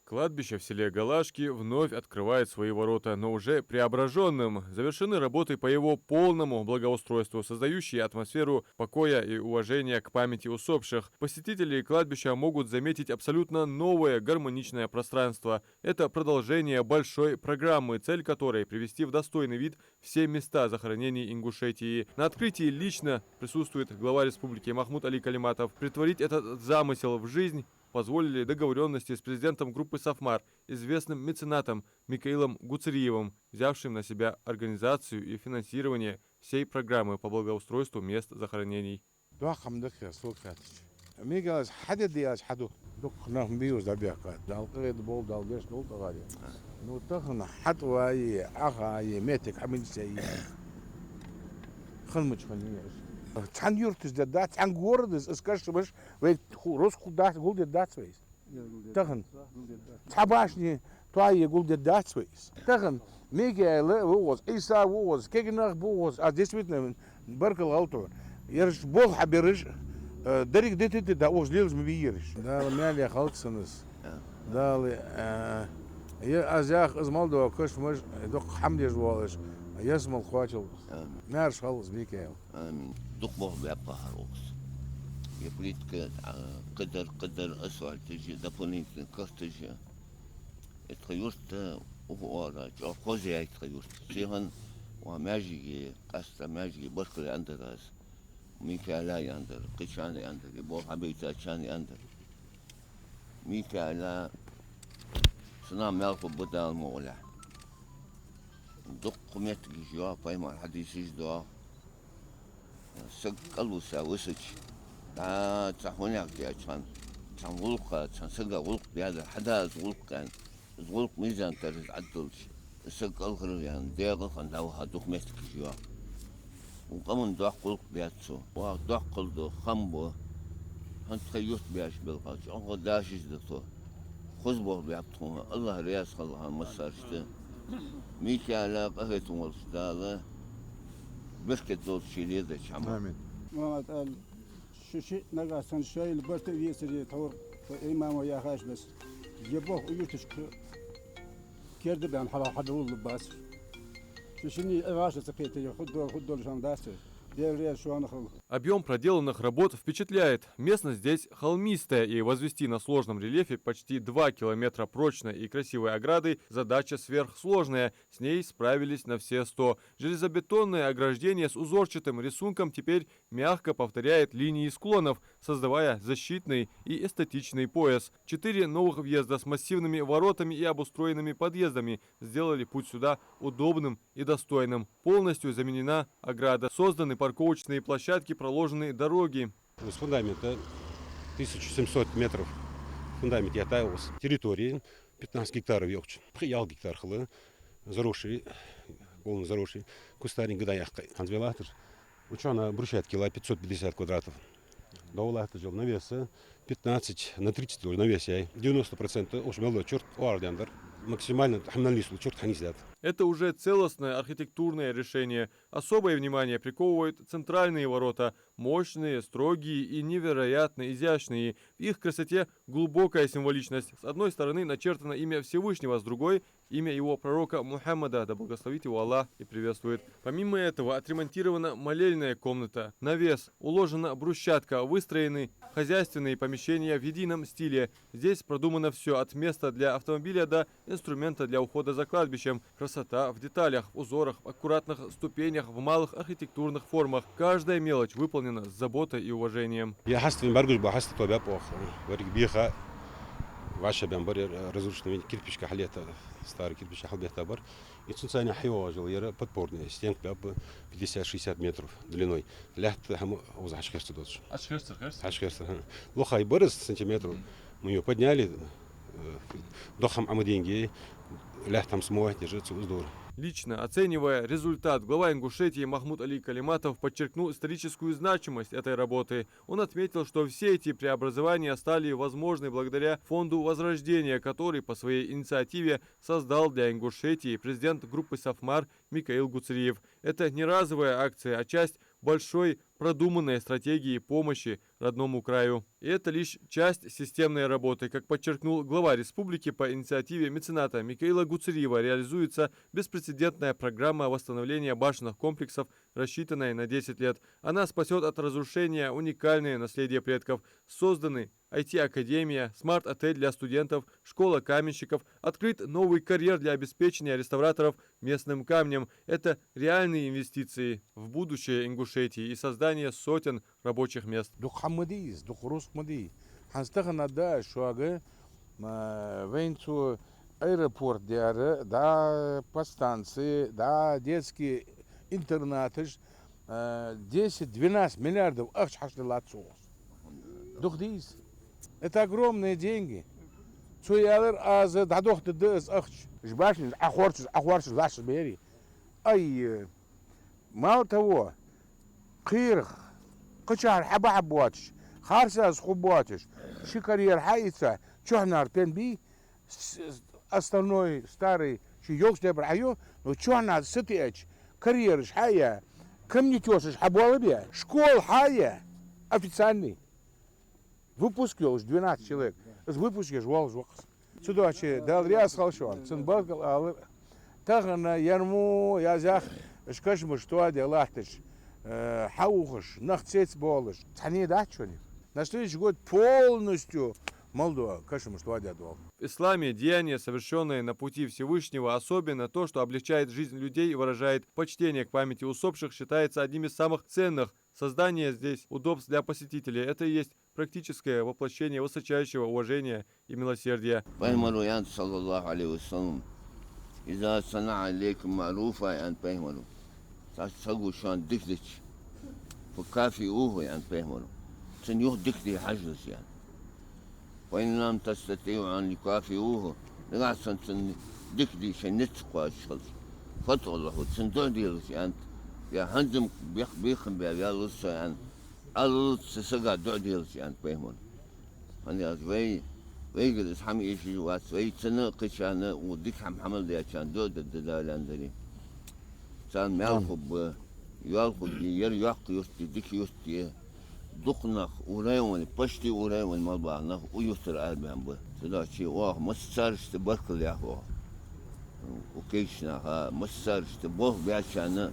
Кладбище в селе Галашки вновь открывает свои ворота, но уже преображенным. Завершены работы по его полному благоустройству, создающие атмосферу покоя и уважения к памяти усопших. Посетители кладбища могут заметить абсолютно новое гармоничное пространство. Это продолжение большой программы, цель которой привести в достойный вид все места захоронений Ингушетии. На открытии лично присутствует глава республики Махмуд Али Калиматов. Претворить этот замысел в жизнь позволили договоренности с президентом группы «Сафмар», известным меценатом Микаилом Гуцериевым, взявшим на себя организацию и финансирование всей программы по благоустройству мест захоронений. Цан юртыз да, цан городыз, скажешь, ведь роскуда гулдет датсвейс. Тахн, цабашни, твои гулдет датсвейс. Тахн, Микаэл, воз, Иса, воз, Кегнах, воз, а действительно, Баркал Алтор. Ярш бол хабирыш, дарик детите да воз лилз мбиирыш. Да, мяли халцаныс. Да, я азях из Молдова, кош мож, док хамдеш волыш. يسمى الخواجل نارش خلص ميكايل آمين دقمه بيبقى هروس يبريد قدر أسوأ تجي دفنين كرتجي اتخيرت وهو خوزي اتخيرت سيهن وماجي قصة ماجي بركلي أندراس ميكايلا أندر قشاني أندر يبور حبيتا شاني أندر ميكايلا سنام يالكو بدال مولا دق قميت جوا بايما الحديث جوا سقلو ساوسج دا تحونيك يا كان غلقة كان سقى غلق بهذا حدا غلق كان غلق ميزان ترز عدلش سقى الخير يعني ديغ كان داوها دق ميت جوا وقمن دق غلق بياتسو ودق قلدو خمبو هنت خيوت بياش بالقاش أنغو داشج دكتور خزبو بيعطوها الله رياس خلها مسارشته ميكالا قهت والصداقة بركة دول شيلي ذا شعما آمين ما قال شيء نقص شيء البرت يسري تور إمام ويا خاش بس يبوه ويرتش كيرد بين حلا حدول الباس شني أغاش سقيتي خدوا لشان داسر دير شو أنا خل. Объем проделанных работ впечатляет. Местность здесь холмистая, и возвести на сложном рельефе почти 2 километра прочной и красивой ограды задача сверхсложная. С ней справились на все 100. Железобетонное ограждение с узорчатым рисунком теперь мягко повторяет линии склонов, создавая защитный и эстетичный пояс. 4 новых въезда с массивными воротами и обустроенными подъездами сделали путь сюда удобным и достойным. Полностью заменена ограда. Созданы парковочные площадки, проложены дороги. С фундамента 1700 метров фундамент ятаус. Территории 15 гектаров ёкчин. Ял гектар хлы. Заросший, полный заросший. Кустарник гдаях анзвелатор. Учена брусчатки 550 квадратов. Даулахта жил навеса 15 на 30 навеса. 90% уж мело черт уардендер. Максимально хамналису черт ханисят. Это уже целостное архитектурное решение. Особое внимание приковывают центральные ворота. Мощные, строгие и невероятно изящные. В их красоте глубокая символичность. С одной стороны начертано имя Всевышнего, с другой – имя его пророка Мухаммада, да благословит его Аллах и приветствует. Помимо этого отремонтирована молельная комната, навес, уложена брусчатка, выстроены хозяйственные помещения в едином стиле. Здесь продумано все от места для автомобиля до инструмента для ухода за кладбищем. Красота в деталях, в узорах, в аккуратных ступенях, в малых архитектурных формах. Каждая мелочь выполнена с заботой и уважением. Я хаствен баргуш бахаст то бяпох. Варик биха ваша бямбар разрушенный кирпичка халета старый кирпич халбета бар. И цунцаня хиожил я подпорная стенка бяб 50-60 метров длиной. Лят хам узашкерст додж. Ашкерст. Лохай барс сантиметров. Мы ее подняли дохам амаденги. Лятам смоет держится уздор. Лично оценивая результат, глава Ингушетии Махмуд Али Калиматов подчеркнул историческую значимость этой работы. Он отметил, что все эти преобразования стали возможны благодаря фонду Возрождения, который по своей инициативе создал для Ингушетии президент группы «Сафмар» Микаил Гуцериев. Это не разовая акция, а часть большой продуманной стратегии помощи родному краю. И это лишь часть системной работы. Как подчеркнул глава республики, по инициативе мецената Микаила Гуцериева реализуется беспрецедентная программа восстановления башенных комплексов, рассчитанная на 10 лет. Она спасет от разрушения уникальное наследие предков. Созданы IT-академия, смарт-отель для студентов, школа каменщиков, открыт новый карьер для обеспечения реставраторов местным камнем. Это реальные инвестиции в будущее Ингушетии и создание сотен рабочих мест. Дух хамадиз, дух русмади. Ханстахана да шуага венцу аэропорт диары, да подстанции, да детские интернаты, 10-12 миллиардов дух диз. Это огромные деньги. Цуялер аз дадох дез ахч. Жбашин ахварч лаш бери. Ай мало того, قيرخ قشار حبا حبواتش خارسة سخوبواتش شكرير حايثة чухнар пенби основной старый чуёк дебр айо но чухнар сытыч карьерш хая комнитёшиш хабуалыбе школ хая официальный выпуск уж 12 человек с выпускешь волж вакс сюда че дал ряс халшон цинбалгал ал тагна ярму язах шкашму что делаhtыш حوخش نختيت بولش تاني дачуни. На следующий год полностью Молдова, конечно, что одядывал. В исламе деяния, совершенные на пути Всевышнего, особенно то, что облегчает жизнь людей и выражает почтение к памяти усопших, считается одним из самых ценных. Создание здесь удобств для посетителей – это и есть практическое воплощение высочайшего уважения и милосердия. تسووا شلون دكتك فكافئوه يعني فهموا تنيوه دكتي حجز يعني وإن لم تستطيعوا أن يكافئوه لغاصن تن دكتي شنتقوا الشغل فتوا الله تندو ديلس يعني يا هندم بيخم بيا لسه يعني ألوت سسقا دو ديلس يعني فهموا أنا وي ويجلس حمي إيشي واس وي تنقش أنا وديك حمل يا كان دو الدلال عندني كان مالخب يالخب يريق يستي ديك يستي دقنخ وريون بشتي وريون مالبعنخ ويستر أربعين به تدا شيء واه مسارش تبركل يا هو وكيشنا ها مسارش تبوه بيعشنا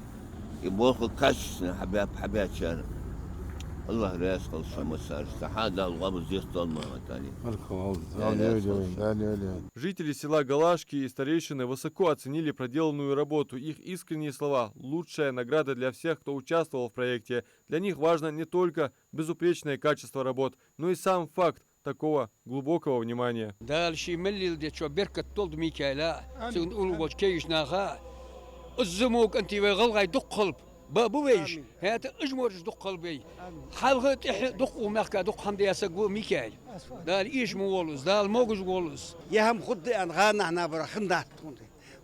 يبوه كاشنا حبيات شان الله رئيس قل شو مسارش هذا الغبز يسطل ما تاني. Жители села Галашки и старейшины высоко оценили проделанную работу. Их искренние слова – лучшая награда для всех, кто участвовал в проекте. Для них важно не только безупречное качество работ, но и сам факт такого глубокого внимания. Дальше мелли что берка толд Микаэла, улубоч кейшнаха, الزموك أنت وغلغي دق قلب بابويش هات اجمرش دق قلبي حلقت دق ومحكا دق حمد ياسقو ميكايل دال ايش مولوس دال موجش مولوس يهم خد ان غانا احنا برا خندات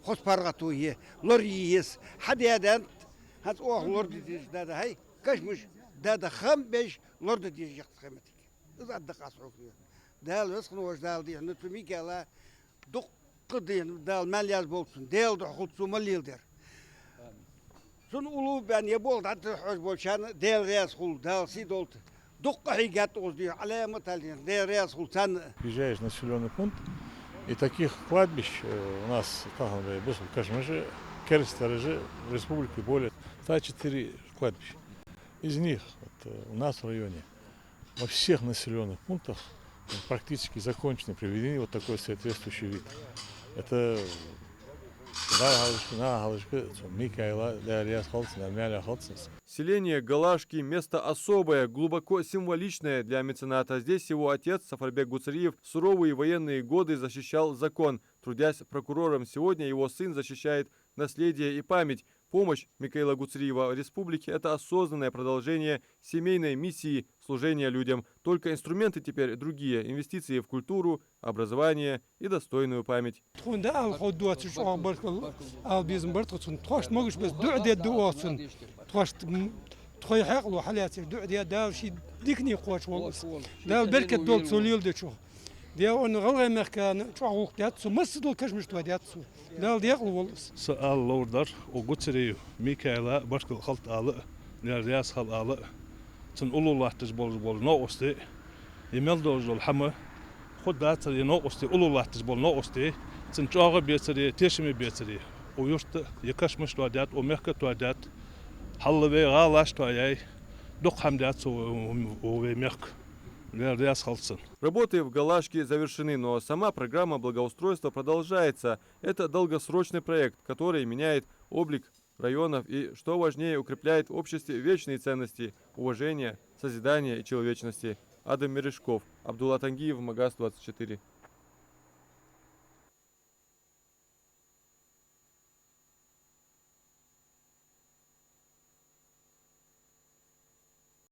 خد برغتو هي لوريس حد يدان هات اوه لورد ديش دادا هاي كشمش دادا خمبش لورد ديش يقت خيمتك اذا دق اسعوفيه دال وسخن واش دال دي نت ميكالا دق قدين دال مالياز بولسن دال دخلت سو مليلدر Sun ulu ben ye bol dat hoş bolşan del reas hul dal sidolт дукка хигат озди алема талин де реас хул san. Въезжаешь в населенный пункт, и таких кладбищ у нас, скажем, же Керстережи в республике более 104 кладбища. Из них вот, у нас в районе во всех населенных пунктах практически закончены, приведены вот такой соответствующий вид. Это Селение Галашки – место особое, глубоко символичное для мецената. Здесь его отец Сафарбек Гуцериев в суровые военные годы защищал закон. Трудясь прокурором, сегодня его сын защищает наследие и память. Помощь Микаила Гуцериева республике – это осознанное продолжение семейной миссии служения людям. Только инструменты теперь другие – инвестиции в культуру, образование и достойную память. ديون غلغي مكان شعوق دياتسو مسدول كشمش دياتسو دال ديقل ولس سأل لوردر وقتري ميكايلا بشكل خلط آلة نرياس خل آلة цен улулаттыз бол ноосты имел дозол хама худат цен ноосты улулаттыз бол ноосты цен чага бецери тешми бецери уюрт якашмыш туадат омерка туадат халлаве галаш туаяй док хамдат со овемерк вердяс халцен. Работы в Галашке завершены, но сама программа благоустройства продолжается. Это долгосрочный проект, который меняет облик районов и, что важнее, укрепляет в обществе вечные ценности уважения, созидания и человечности. Адам Мережков, Абдулла Тангиев, Магаз 24.